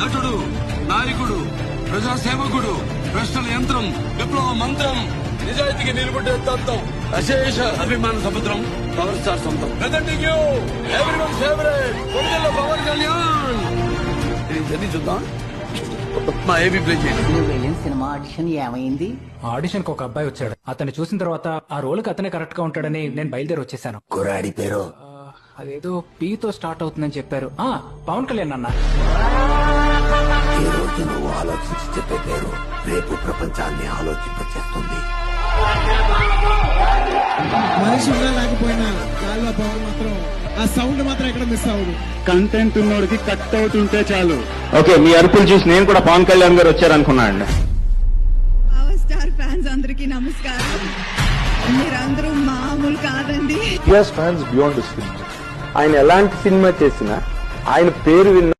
నటుడు, నాయకుడు, ప్రజాసేవకుడు, ప్రశ్నల యంత్రం, విప్లవ మంత్రం, నిజాయితీకి నిలబడే తత్వం, అశేష అభిమాన సముద్రం, పవర్ స్టార్ సొంతం. Presenting you everyone favourite Konidela Pawan Kalyan. ఇది చూద్దాం. మా ఏబీ ప్లే చేయండి. నువ్వు వెళ్ళిన సినిమా ఆడిషన్ ఏమైంది? ఆడిషన్ కి ఒక అబ్బాయి వచ్చాడు. అతన్ని చూసిన తర్వాత ఆ రోల్ కి అతనే కరెక్ట్ గా ఉంటాడని నేను బయలుదేరి వచ్చేసాను. కుర్రాడి పేరు అదేదో పీ తో స్టార్ట్ అవుతుందని చెప్పారు. పవన్ కళ్యాణ్ అన్న. ఈ రోజు నువ్వు ఆలోచించి చెప్పే పేరు రేపు ప్రపంచాన్ని ఆలోచింపచేస్తుంది. మనిషి ఉన్నా లేకపోయినా గాల్లో పవర్ మాత్రం, ఆ సౌండ్ మాత్రం ఎక్కడ మిస్ అవ్వదు. కంటెంట్ ఉన్నోడికి కట్ అవుట్ ఉంటే చాలు. ఓకే, మీ అరుపులు చూసి నేను కూడా పవన్ కళ్యాణ్ గారు వచ్చారనుకున్నాను. పవర్ స్టార్ ఫ్యాన్స్ అందరికీ నమస్కారం. మీరందరూ మామూలు కాదండి. ఫ్యాన్స్ బియాండ్ ఆయన ఎలాంటి సినిమా చేసినా ఆయన పేరు విన్న